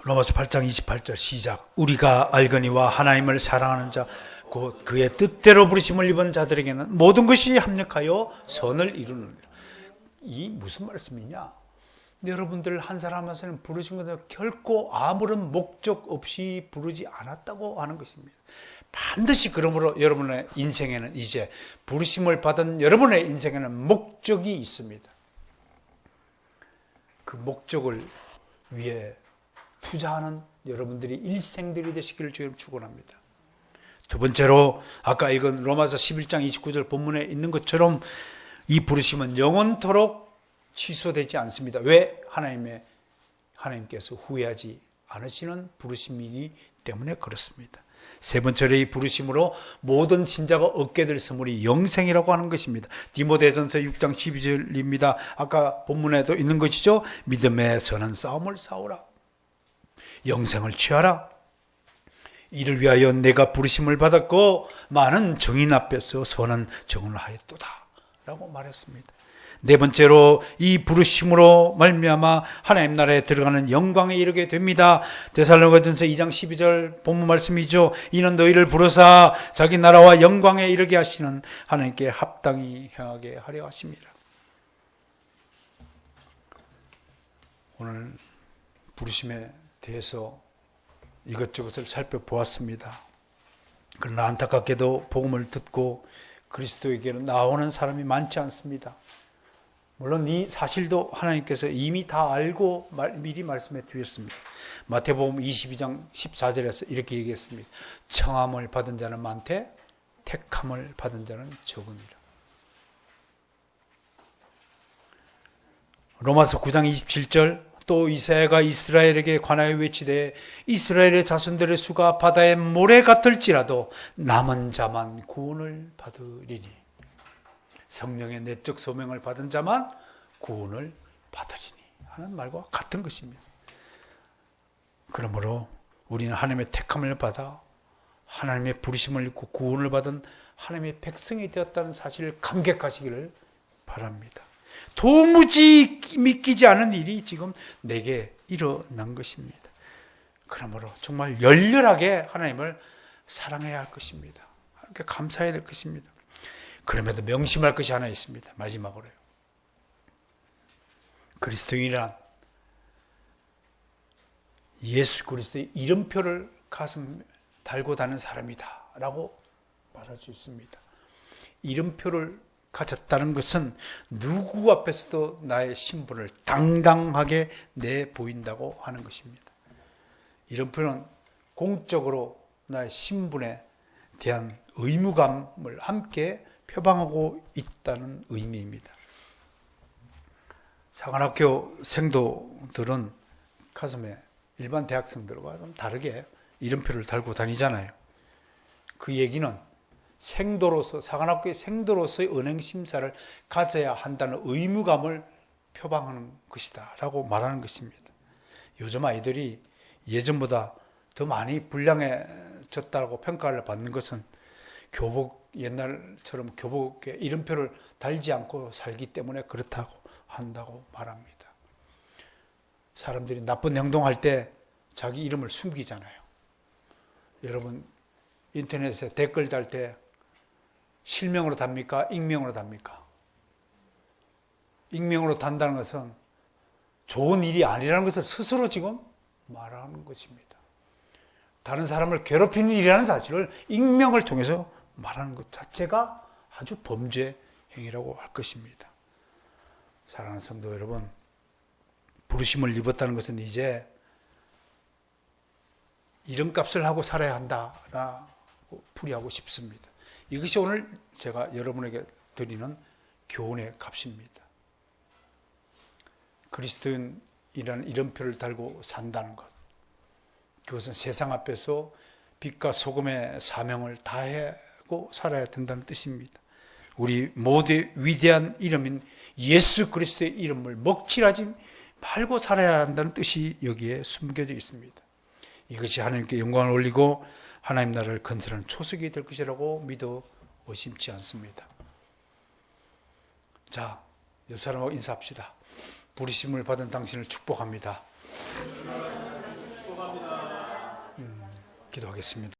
S1: 로마서 8장 28절 시작. 우리가 알거니와 하나님을 사랑하는 자 곧 그의 뜻대로 부르심을 입은 자들에게는 모든 것이 합력하여 선을 이루느니라. 이 무슨 말씀이냐? 여러분들 한 사람 한 사람 부르신 것은 결코 아무런 목적 없이 부르지 않았다고 하는 것입니다. 반드시 그러므로 여러분의 인생에는 이제 부르심을 받은 여러분의 인생에는 목적이 있습니다. 그 목적을 위해 투자하는 여러분들이 일생들이 되시기를 주님 축원합니다. 두 번째로 아까 읽은 로마서 11장 29절 본문에 있는 것처럼 이 부르심은 영원토록 취소되지 않습니다. 왜? 하나님께서 후회하지 않으시는 부르심이기 때문에 그렇습니다. 세 번째로 이 부르심으로 모든 신자가 얻게 될 선물이 영생이라고 하는 것입니다. 디모데전서 6장 12절입니다. 아까 본문에도 있는 것이죠. 믿음의 선한 싸움을 싸우라. 영생을 취하라. 이를 위하여 내가 부르심을 받았고 많은 정인 앞에서 선한 정언을 하였도다 라고 말했습니다. 네 번째로 이 부르심으로 말미암아 하나님 나라에 들어가는 영광에 이르게 됩니다. 데살로니가전서 2장 12절 본문 말씀이죠. 이는 너희를 부르사 자기 나라와 영광에 이르게 하시는 하나님께 합당히 행하게 하려 하십니다. 오늘 부르심에 대해서 이것저것을 살펴보았습니다. 그러나 안타깝게도 복음을 듣고 그리스도에게로 나오는 사람이 많지 않습니다. 물론 이 사실도 하나님께서 이미 다 알고 미리 말씀해 주셨습니다. 마태복음 22장 14절에서 이렇게 얘기했습니다. 청함을 받은 자는 많되 택함을 받은 자는 적으니라. 로마서 9장 27절 또 이사야가 이스라엘에게 관하여 외치되 이스라엘의 자손들의 수가 바다의 모래 같을지라도 남은 자만 구원을 받으리니 성령의 내적 소명을 받은 자만 구원을 받으리니 하는 말과 같은 것입니다. 그러므로 우리는 하나님의 택함을 받아 하나님의 부르심을 입고 구원을 받은 하나님의 백성이 되었다는 사실을 감격하시기를 바랍니다. 도무지 믿기지 않은 일이 지금 내게 일어난 것입니다. 그러므로 정말 열렬하게 하나님을 사랑해야 할 것입니다. 하나님께 감사해야 될 것입니다. 그럼에도 명심할 것이 하나 있습니다. 마지막으로요. 그리스도인이란 예수 그리스도의 이름표를 가슴에 달고 다니는 사람이다 라고 말할 수 있습니다. 이름표를 가졌다는 것은 누구 앞에서도 나의 신분을 당당하게 내보인다고 하는 것입니다. 이름표는 공적으로 나의 신분에 대한 의무감을 함께 표방하고 있다는 의미입니다. 사관학교 생도들은 가슴에 일반 대학생들과 좀 다르게 이름표를 달고 다니잖아요. 그 얘기는 생도로서 사관학교의 생도로서의 은행심사를 가져야 한다는 의무감을 표방하는 것이다 라고 말하는 것입니다. 요즘 아이들이 예전보다 더 많이 불량해졌다고 평가를 받는 것은 옛날처럼 교복에 이름표를 달지 않고 살기 때문에 그렇다고 한다고 말합니다. 사람들이 나쁜 행동할 때 자기 이름을 숨기잖아요. 여러분 인터넷에 댓글 달 때 실명으로 답니까? 익명으로 답니까? 익명으로 단다는 것은 좋은 일이 아니라는 것을 스스로 지금 말하는 것입니다. 다른 사람을 괴롭히는 일이라는 사실을 익명을 통해서 말하는 것 자체가 아주 범죄 행위라고 할 것입니다. 사랑하는 성도 여러분, 부르심을 입었다는 것은 이제 이름값을 하고 살아야 한다라고 풀이하고 싶습니다. 이것이 오늘 제가 여러분에게 드리는 교훈의 값입니다. 그리스도인이라는 이름표를 달고 산다는 것, 그것은 세상 앞에서 빛과 소금의 사명을 다하고 살아야 된다는 뜻입니다. 우리 모두의 위대한 이름인 예수 그리스도의 이름을 먹칠하지 말고 살아야 한다는 뜻이 여기에 숨겨져 있습니다. 이것이 하나님께 영광을 올리고 하나님 나라를 건설하는 초석이 될 것이라고 믿어 의심치 않습니다. 자, 옆 사람하고 인사합시다. 부르심을 받은 당신을 축복합니다. 기도하겠습니다.